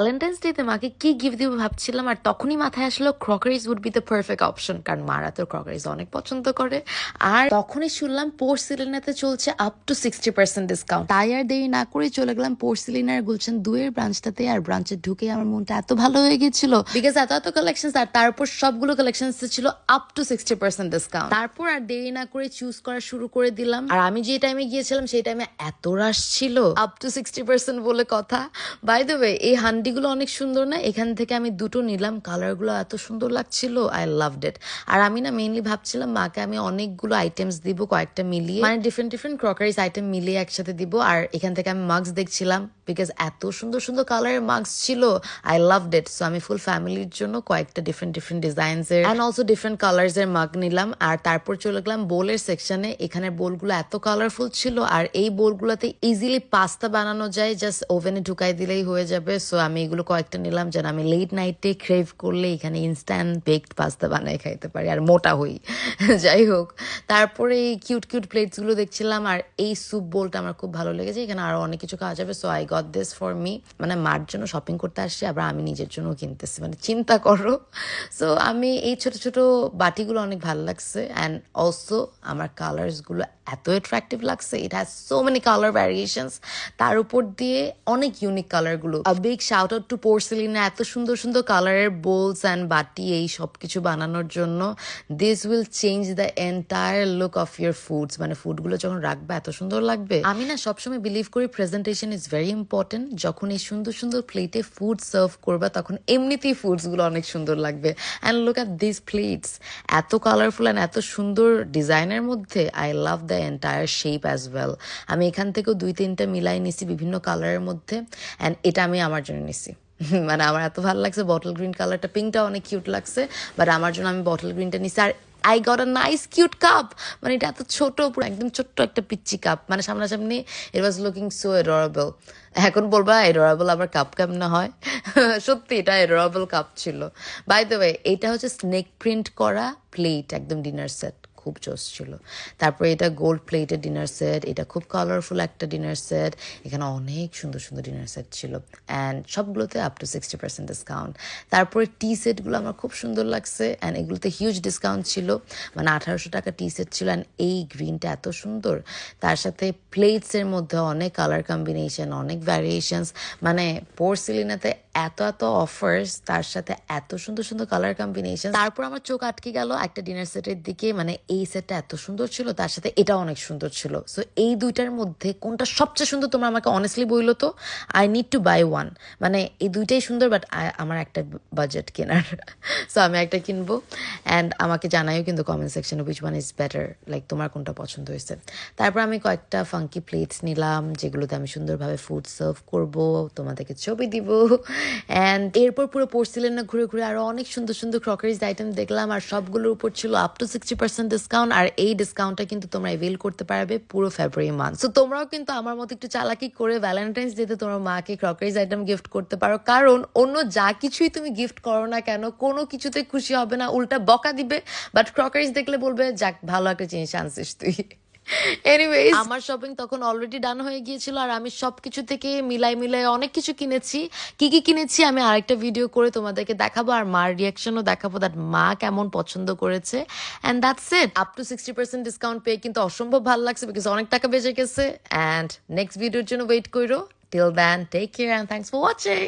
Valentine's ডেতে মাকে কি গিফট দিব ভাবছিলাম, আর তখনই মাথায় আসলো crockeries would be the perfect option, কারণ মারা তো ক্রকারিজ অনেক পছন্দ করে। আর তখনই শুনলাম পোর্সিলিনাতে চলছে আপ টু 60% ডিসকাউন্ট। তাই আর দেরি না করে চলে গেলাম পোর্সিলিনার গুলশান 2 এর ব্রাঞ্চটাতে। আর ব্রাঞ্চে ঢুকে আমার মনটা এত ভালো হয়ে গেছিল, বিকজ এত এত কালেকশন, আর তারপর সবগুলো কালেকশন ছিল আপ টু 60% ডিসকাউন্ট। তারপর আর দেরি না করে চুজ করা শুরু করে দিলাম। আর আমি যে টাইমে গিয়েছিলাম সেই টাইমে এত রাশ ছিল, আপ টু 60% বলে কথা। বাই দ্য ওয়ে, এই হান্ডিগুলো অনেক সুন্দর না? এখান থেকে আমি দুটো নিলাম, কালারগুলো এত সুন্দর লাগছিল, আই লাভড ইট। আর আমি না মেইনলি ভাবছিলাম মাকে আমি অনেকগুলো আইটেমস দিব, কয়েকটা মিলিয়ে, মানে ডিফারেন্ট ডিফারেন্ট ক্রকারিজ আইটেম মিলিয়ে একসাথে দিব। আর এখান থেকে আমি মাস্ক দেখছিলাম, বিকজ এত সুন্দর সুন্দর কালারের মাস্ক ছিল, আই লাভড ইট। সো আমি ফুল ফ্যামিলির জন্য কয়েকটা ডিফারেন্ট ডিফারেন্ট ডিজাইনস এর অ্যান্ড অলসো ডিফারেন্ট কালার্স এর মাগ নিলাম। আর তারপর চলে গেলাম বোলের সেকশনে। এখানে বোলগুলো এত কালারফুল ছিল, আর এই বোলগুলোতে ইজিলি পাস্তা বানানো যায়, জাস্ট ওভেনে ঢুকাই দিলেই হয়ে যাবে। সো আমি এগুলো কয়েকটা নিলাম, যেন আমি লেট নাইটে ক্রেভ করলে এখানে ইনস্ট্যান্ট বেকড পাস্তা বানাই খাইতে পারি আর মোটা হই। যাই হোক, তারপরে এই কিউট কিউট প্লেটস গুলো দেখছিলাম, আর এই স্যুপ বোলটা আমার খুব ভালো লেগেছে। এখানে আরো অনেক কিছু খাওয়া যাবে। So I got this for me, মানে মার জন্য শপিং করতে আসছি, আবার আমি নিজের জন্য কিনতেছি, মানে চিন্তা করো। সো আমি এই ছোট ছোট বাটিগুলো অনেক ভালো লাগছে, অ্যান্ড অলসো আমার কালার্স গুলো এত অ্যাট্রাকটিভ লাগছে। It has so many colour variations, তার উপর দিয়ে অনেক ইউনিক কালারগুলো। A big shout out to Porcelina, এত সুন্দর সুন্দর কালারের বোলস অ্যান্ড বাটি এই সব কিছু বানানোর জন্য। This will change the entire look of your foods, মানে ফুডগুলো যখন রাখবে এত সুন্দর লাগবে। আমি না সবসময় বিলিভ করি প্রেজেন্টেশন ইজ ভেরি ইম্পর্টেন্ট। যখন এই সুন্দর সুন্দর প্লেটে ফুড সার্ভ করবা তখন এমনিতেই ফুডসগুলো অনেক সুন্দর লাগবে। And look at this plates, এত কালারফুল অ্যান্ড এত সুন্দর ডিজাইনের মধ্যে। I love the entire shape as well. আমি এখান থেকেও 2-3টা মিলাই নিছি বিভিন্ন কালারের মধ্যে, অ্যান্ড এটা আমি আমার জন্য নিছি। মানে আমার এত ভালো লাগছে বটল গ্রিন কালারটা, পিঙ্কটা অনেক কিউট লাগছে, বাট আমার জন্য আমি বটল গ্রিনটা নিছি। আর I got a nice cute cup, মানে এটা এত ছোট, পুরো একদম ছোট্ট একটা পিচ্চি কাপ, মানে সামনাসামনি ইট ওয়াজ লুকিং সো এডোরেবল। এখন বলবা এডোরেবল আবার কাপ কেমন হয়? সত্যি এটা এডোরেবল কাপ ছিল। বাই দ্য ওয়ে, এটা হচ্ছে স্নেক প্রিন্ট করা প্লেট, একদম ডিনার সেট, খুব জোস ছিল। তারপরে এটা গোল্ড প্লেটেড ডিনার সেট, এটা খুব কালারফুল একটা ডিনার সেট। এখানে অনেক সুন্দর সুন্দর ডিনার সেট ছিল, অ্যান্ড সবগুলোতে আপ টু 60% ডিসকাউন্ট। তারপরে টি সেটগুলো আমার খুব সুন্দর লাগছে, অ্যান্ড এগুলোতে হিউজ ডিসকাউন্ট ছিল, মানে 1800 টাকা টি সেট ছিল। অ্যান্ড এই গ্রিনটা এত সুন্দর, তার সাথে প্লেটসের মধ্যে অনেক কালার কম্বিনেশন, অনেক ভ্যারিয়েশনস, মানে পোর্সিলিনাতে এত এত অফার্স, তার সাথে এত সুন্দর সুন্দর কালার কম্বিনেশন। তারপর আমার চোখ আটকে গেল একটা ডিনার সেটের দিকে, মানে এই সেটটা এত সুন্দর ছিল, তার সাথে এটা অনেক সুন্দর ছিল। সো এই দুইটার মধ্যে কোনটা সবচেয়ে সুন্দর তোমরা আমাকে অনেস্টলি বইলো তো। I need to buy one, মানে এই দুইটাই সুন্দর, বাট আমার একটা বাজেট কেনার। সো আমি একটা কিনবো, অ্যান্ড আমাকে জানাইও কিন্তু কমেন্ট সেকশনে which one is better, like তোমার কোনটা পছন্দ হয়েছে। তারপর আমি কয়েকটা ফাঙ্কি প্লেটস নিলাম, যেগুলোতে আমি সুন্দরভাবে ফুড সার্ভ করব, তোমাদেরকে ছবি দিব। অ্যান্ড এরপর পুরো পোর্সিলিনা ঘুরে ঘুরে আরো অনেক সুন্দর সুন্দর ক্রকারিজ আইটেম দেখলাম, আর সবগুলোর উপর ছিল আপ টু 60% ডিসকাউন্ট। আর এই ডিসকাউন্টটা কিন্তু তোমরা এভেল করতে পারবে পুরো ফেব্রুয়ারি মান্থ। সো তোমরাও কিন্তু আমার মতো একটু চালাকি করে ভ্যালেন্টাইন্স ডেতে তোমার মাকে ক্রকারিজ আইটেম গিফট করতে পারো, কারণ অন্য যা কিছুই তুমি গিফট করো না কেন, কোনো কিছুতে খুশি হবে না, উল্টা বকা দিবে। বাট ক্রকারিজ দেখলে বলবে যাক ভালো একটা জিনিস আনছিস তুই। এনিওয়েজ, আমার শপিং তখন অলরেডি ডান হয়ে গিয়েছিল, আর আমি সবকিছু থেকে মিলাই মিলাই অনেক কিছু কিনেছি। কি কি কিনেছি আমি আরেকটা ভিডিও করে তোমাদেরকে দেখাবো, আর মার রিয়াকশনও দেখাবো, দ্যাট মা কেমন পছন্দ করেছে। And that's it. Up to 60% discount পেয়ে কিন্তু অসম্ভব ভালো লাগছে, বিকজ অনেক টাকা বেঁচে গেছে। অ্যান্ড নেক্সট ভিডিওর জন্য ওয়েট করো। Till then, take care and thanks for watching.